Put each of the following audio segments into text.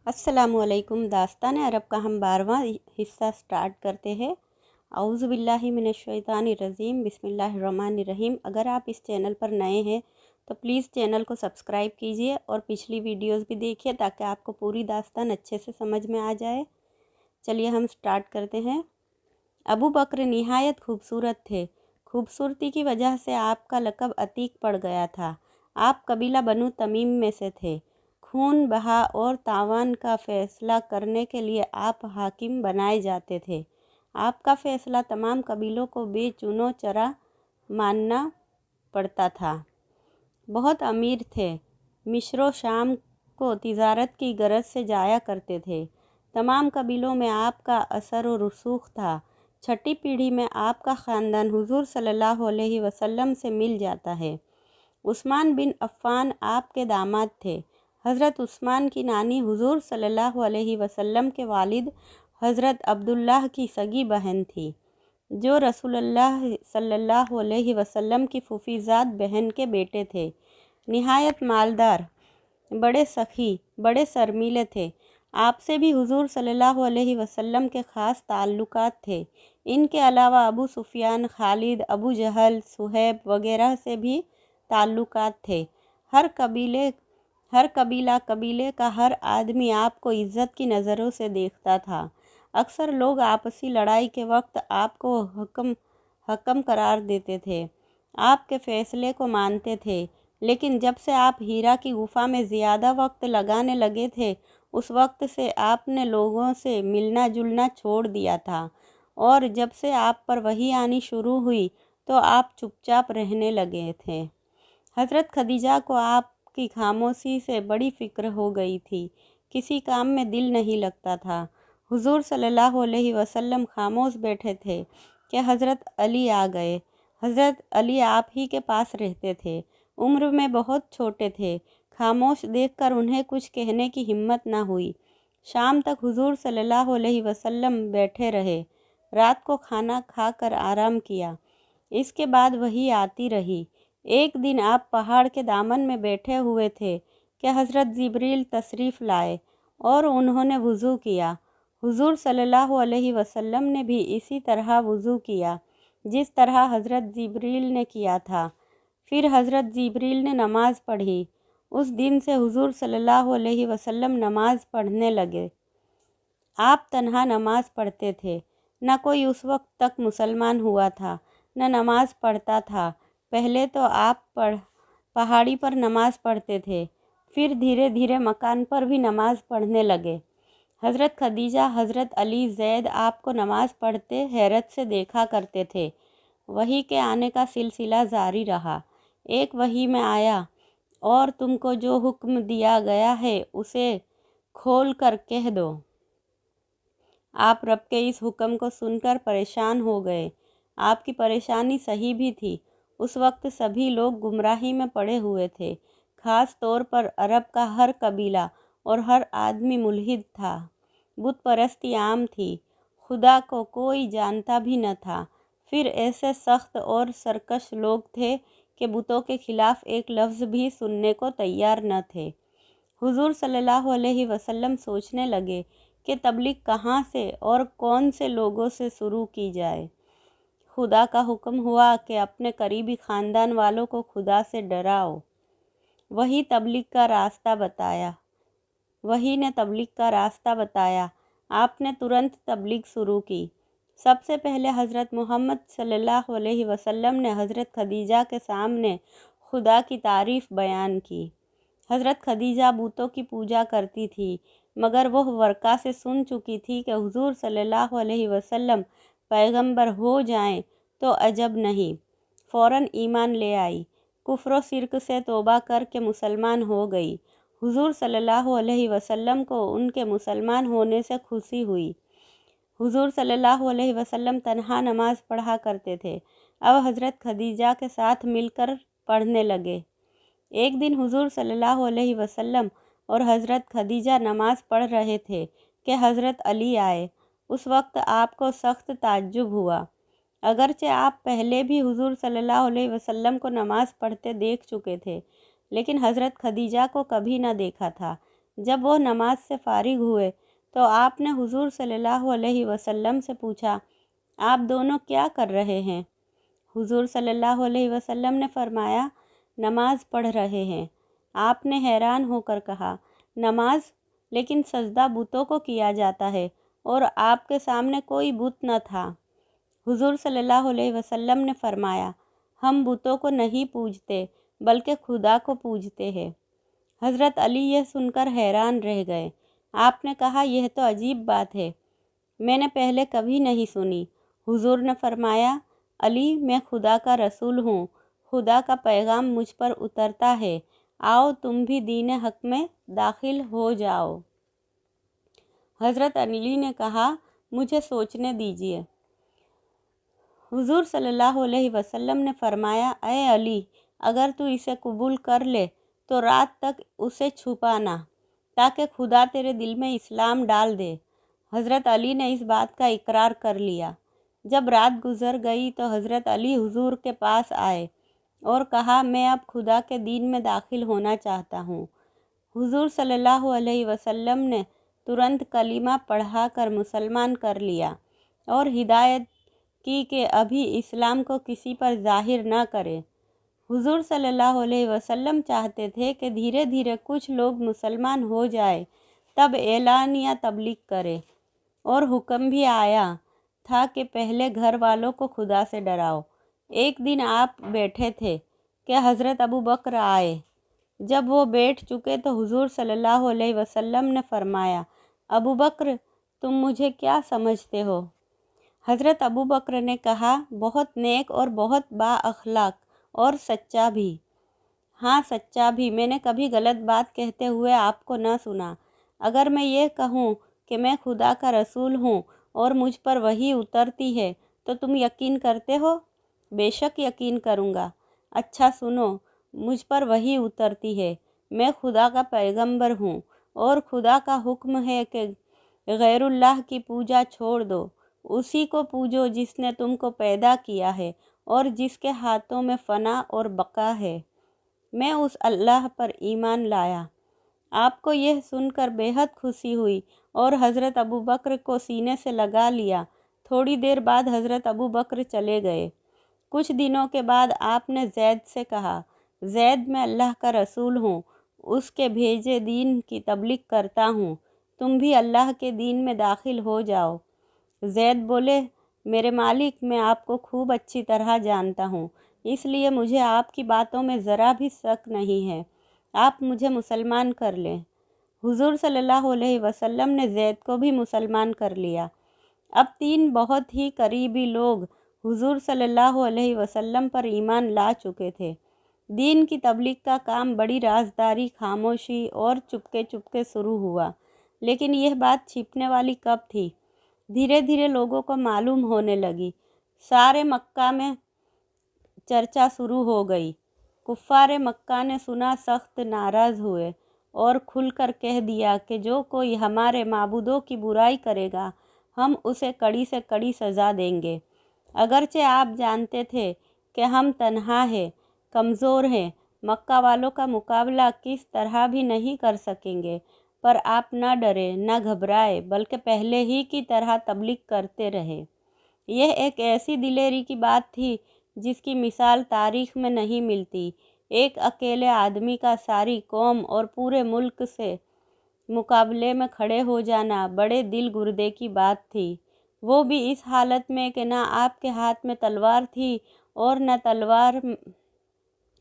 अस्सलाम वालेकुम। दास्तान अरब का हम 12वां हिस्सा स्टार्ट करते हैं। औज़ु बिल्लाहि मिनश्शैतानिर्रजीम, बिस्मिल्लाहिर्रहमानिर्रहीम। अगर आप इस चैनल पर नए हैं तो प्लीज़ चैनल को सब्सक्राइब कीजिए और पिछली वीडियोस भी देखिए ताकि आपको पूरी दास्तान अच्छे से समझ में आ जाए। चलिए हम स्टार्ट करते हैं। अबू बकर निहायत खूबसूरत थे। खूबसूरती की वजह से आपका लक़ब अतीक पड़ गया था। आप कबीला बनु तमीम में से थे। खून बहा और तावान का फ़ैसला करने के लिए आप हाकिम बनाए जाते थे। आपका फ़ैसला तमाम कबीलों को बेचुनो चरा मानना पड़ता था। बहुत अमीर थे। मिस्र शाम को तिजारत की गरज से जाया करते थे। तमाम कबीलों में आपका असर और रसूख था। छठी पीढ़ी में आपका ख़ानदान हुज़ूर सल्लल्लाहु अलैहि वसल्लम से मिल जाता है। उस्मान बिन अफ़्फ़ान आपके दामाद थे। हज़रत उस्मान की नानी हुज़ूर सल्लल्लाहु अलैहि वसल्लम के वालिद हज़रत अब्दुल्लाह की सगी बहन थी, जो रसूलुल्लाह सल्लल्लाहु अलैहि वसल्लम की फूफीज़ाद बहन के बेटे थे। निहायत मालदार, बड़े सखी, बड़े शर्मीले थे। आपसे भी हुज़ूर सल्लल्लाहु अलैहि वसल्लम के ख़ास ताल्लुकात थे। इनके अलावा अबू सुफियान, खालिद, अबू जहल, सुहैब वगैरह से भी ताल्लुकात थे। हर कबीले का हर आदमी आपको इज़्ज़त की नज़रों से देखता था। अक्सर लोग आपसी लड़ाई के वक्त आपको हकम करार देते थे, आपके फ़ैसले को मानते थे। लेकिन जब से आप हीरा की गुफ़ा में ज़्यादा वक्त लगाने लगे थे, उस वक्त से आपने लोगों से मिलना जुलना छोड़ दिया था, और जब से आप पर वही आनी शुरू हुई तो आप चुपचाप रहने लगे थे। हज़रत खदीजा को आपकी खामोशी से बड़ी फ़िक्र हो गई थी। किसी काम में दिल नहीं लगता था। हुज़ूर सल्लल्लाहु अलैहि वसल्लम खामोश बैठे थे कि हज़रत अली आ गए। हज़रत अली आप ही के पास रहते थे। उम्र में बहुत छोटे थे। खामोश देखकर उन्हें कुछ कहने की हिम्मत न हुई। शाम तक हुज़ूर सल्लल्लाहु अलैहि वसल्लम बैठे रहे। रात को खाना खाकर आराम किया। इसके बाद वही आती रही। एक दिन आप पहाड़ के दामन में बैठे हुए थे कि हज़रत जिब्रील तशरीफ़ लाए और उन्होंने वुज़ू किया। हुज़ूर सल्लल्लाहु अलैहि वसल्लम ने भी इसी तरह वुज़ू किया जिस तरह हज़रत जिब्रील ने किया था। फिर हज़रत जिब्रील ने नमाज़ पढ़ी। उस दिन से हुज़ूर सल्लल्लाहु अलैहि वसल्लम नमाज़ पढ़ने लगे। आप तन्हा नमाज़ पढ़ते थे। न कोई उस वक्त तक मुसलमान हुआ था, न नमाज़ पढ़ता था। पहले तो आप पहाड़ी पर नमाज़ पढ़ते थे, फिर धीरे धीरे मकान पर भी नमाज़ पढ़ने लगे। हज़रत खदीजा, हज़रत अली, ज़ैद आपको नमाज़ पढ़ते हैरत से देखा करते थे। वही के आने का सिलसिला जारी रहा। एक वही में आया, और तुमको जो हुक्म दिया गया है उसे खोल कर कह दो। आप रब के इस हुक्म को सुनकर परेशान हो गए। आपकी परेशानी सही भी थी। उस वक्त सभी लोग गुमराही में पड़े हुए थे। ख़ास तौर पर अरब का हर कबीला और हर आदमी मुल्हिद था। बुत परस्ती आम थी। खुदा को कोई जानता भी न था। फिर ऐसे सख्त और सरकश लोग थे कि बुतों के ख़िलाफ़ एक लफ्ज़ भी सुनने को तैयार न थे। हुज़ूर सल्लल्लाहु अलैहि वसल्लम सोचने लगे कि तबलीग कहाँ से और कौन से लोगों से शुरू की जाए। खुदा का हुक्म हुआ कि अपने करीबी ख़ानदान वालों को खुदा से डराओ। वही ने तबलीग का रास्ता बताया। आपने तुरंत तबलीग शुरू की। सबसे पहले हज़रत मोहम्मद सल्लल्लाहु अलैहि वसल्लम ने हज़रत खदीजा के सामने खुदा की तारीफ़ बयान की। हज़रत खदीजा बूतों की पूजा करती थी, मगर वह वर्का से सुन चुकी थी कि हुज़ूर सल्लल्लाहु अलैहि वसल्लम पैगंबर हो जाएं तो अजब नहीं। फ़ौरन ईमान ले आई। कुफ्र शिर्क से तौबा करके मुसलमान हो गई। हुज़ूर सल्लल्लाहु अलैहि वसल्लम को उनके मुसलमान होने से खुशी हुई। हुज़ूर सल्लल्लाहु अलैहि वसल्लम तन्हा नमाज़ पढ़ा करते थे। अब हज़रत खदीजा के साथ मिलकर पढ़ने लगे। एक दिन हुज़ूर सल्लल्लाहु अलैहि वसल्लम और हज़रत खदीजा नमाज़ पढ़ रहे थे कि हज़रत अली आए। उस वक्त आपको सख्त ताज्जुब हुआ। अगरचे आप पहले भी हुज़ूर सल्लल्लाहु अलैहि वसल्लम को नमाज़ पढ़ते देख चुके थे, लेकिन हज़रत खदीजा को कभी न देखा था। जब वो नमाज से फारिग हुए तो आपने हुजूर सल्लल्लाहु अलैहि वसल्लम से पूछा, आप दोनों क्या कर रहे हैं? हुजूर सल्लल्लाहु अलैहि वसल्लम ने फरमाया, नमाज पढ़ रहे हैं। आपने हैरान होकर कहा, नमाज? लेकिन सजदा बुतों को किया जाता है और आपके सामने कोई बुत न था। हुजूर सल्लल्लाहु अलैहि वसल्लम ने फरमाया, हम बुतों को नहीं पूजते बल्कि खुदा को पूजते हैं। हज़रत अली यह सुनकर हैरान रह गए। आपने कहा, यह तो अजीब बात है, मैंने पहले कभी नहीं सुनी। हुजूर ने फरमाया, अली, मैं खुदा का रसूल हूँ, खुदा का पैगाम मुझ पर उतरता है, आओ तुम भी दीन हक में दाखिल हो जाओ। हज़रत अली ने कहा, मुझे सोचने दीजिए। हुजूर सल्लल्लाहु अलैहि वसल्लम ने फरमाया, ऐ अली, अगर तू इसे कबूल कर ले तो रात तक उसे छुपाना ताकि खुदा तेरे दिल में इस्लाम डाल दे। हज़रत अली ने इस बात का इकरार कर लिया। जब रात गुजर गई तो हज़रत अली हुजूर के पास आए और कहा, मैं अब खुदा के दीन में दाखिल होना चाहता हूँ। हुजूर सल्लल्लाहु अलैहि वसल्लम ने तुरंत कलीमा पढ़ाकर मुसलमान कर लिया और हिदायत की कि अभी इस्लाम को किसी पर ज़ाहिर न करे। हुजूर सल्लल्लाहु अलैहि वसल्लम चाहते थे कि धीरे धीरे कुछ लोग मुसलमान हो जाए, तब एलानिया तबलीग करे, और हुक्म भी आया था कि पहले घर वालों को खुदा से डराओ। एक दिन आप बैठे थे कि हज़रत अबू बकर आए। जब वो बैठ चुके तो हुजूर सल्लल्लाहु अलैहि वसल्लम ने फरमाया, अबू बकर, तुम मुझे क्या समझते हो? हज़रत अबू बकर ने कहा, बहुत नेक और बहुत बाअखलाक और सच्चा भी। हाँ, सच्चा भी। मैंने कभी गलत बात कहते हुए आपको न सुना। अगर मैं ये कहूँ कि मैं खुदा का रसूल हूँ और मुझ पर वही उतरती है तो तुम यकीन करते हो? बेशक यकीन करूँगा। अच्छा सुनो, मुझ पर वही उतरती है। मैं खुदा का पैगंबर हूँ और खुदा का हुक्म है कि गैरुल्लाह की पूजा छोड़ दो, उसी को पूजो जिसने तुमको पैदा किया है और जिसके हाथों में फ़ना और बका है। मैं उस अल्लाह पर ईमान लाया। आपको यह सुनकर बेहद खुशी हुई और हज़रत अबू बकर को सीने से लगा लिया। थोड़ी देर बाद हज़रत अबू बकर चले गए। कुछ दिनों के बाद आपने ज़ैद से कहा, ज़ैद, मैं अल्लाह का रसूल हूँ, उसके भेजे दीन की तबलीग करता हूँ, तुम भी अल्लाह के दीन में दाखिल हो जाओ। ज़ैद बोले, मेरे मालिक, मैं आपको खूब अच्छी तरह जानता हूँ, इसलिए मुझे आपकी बातों में ज़रा भी शक नहीं है, आप मुझे मुसलमान कर लें। हुजूर सल्लल्लाहु अलैहि वसल्लम ने ज़ैद को भी मुसलमान कर लिया। अब 3 बहुत ही करीबी लोग हुजूर सल्लल्लाहु अलैहि वसल्लम पर ईमान ला चुके थे। दीन की तबलीग का काम बड़ी राजदारी, खामोशी और चुपके चुपके शुरू हुआ, लेकिन यह बात छिपने वाली कब थी? धीरे धीरे लोगों को मालूम होने लगी। सारे मक्का में चर्चा शुरू हो गई। कुफ़ारे मक्का ने सुना, सख्त नाराज़ हुए और खुलकर कह दिया कि जो कोई हमारे माबूदों की बुराई करेगा, हम उसे कड़ी से कड़ी सज़ा देंगे। अगरचे आप जानते थे कि हम तन्हा हैं, कमज़ोर हैं, मक्का वालों का मुकाबला किस तरह भी नहीं कर सकेंगे, पर आप न डरे न घबराए, बल्कि पहले ही की तरह तबलीग करते रहे। यह एक ऐसी दिलेरी की बात थी जिसकी मिसाल तारीख़ में नहीं मिलती। एक अकेले आदमी का सारी कौम और पूरे मुल्क से मुकाबले में खड़े हो जाना बड़े दिल गुर्दे की बात थी, वो भी इस हालत में कि ना आपके हाथ में तलवार थी और न तलवार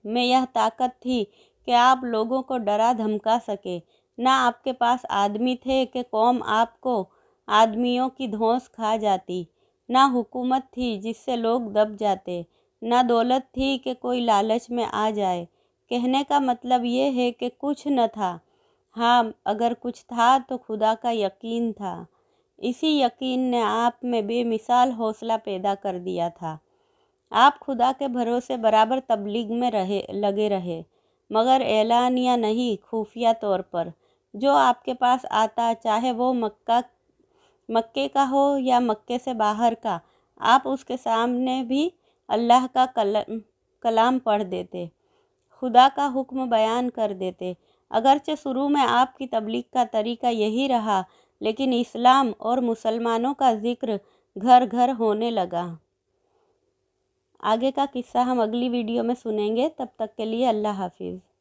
में यह ताकत थी कि आप लोगों को डरा धमका सके। ना आपके पास आदमी थे कि कौम आपको आदमियों की धौंस खा जाती। ना हुकूमत थी जिससे लोग दब जाते। ना दौलत थी कि कोई लालच में आ जाए। कहने का मतलब ये है कि कुछ न था। हाँ, अगर कुछ था तो खुदा का यकीन था। इसी यकीन ने आप में बेमिसाल हौसला पैदा कर दिया था। आप खुदा के भरोसे बराबर तबलीग में लगे रहे, मगर एलानिया नहीं, खुफिया तौर पर। जो आपके पास आता, चाहे वो मक्के का हो या मक्के से बाहर का, आप उसके सामने भी अल्लाह का कलाम पढ़ देते, खुदा का हुक्म बयान कर देते, اگرچہ شروع میں آپ کی تبلیغ کا طریقہ یہی رہا، لیکن اسلام اور مسلمانوں کا ذکر گھر گھر ہونے لگا۔ آگے کا قصہ ہم اگلی ویڈیو میں سنیں گے، تب تک کے لیے اللہ حافظ۔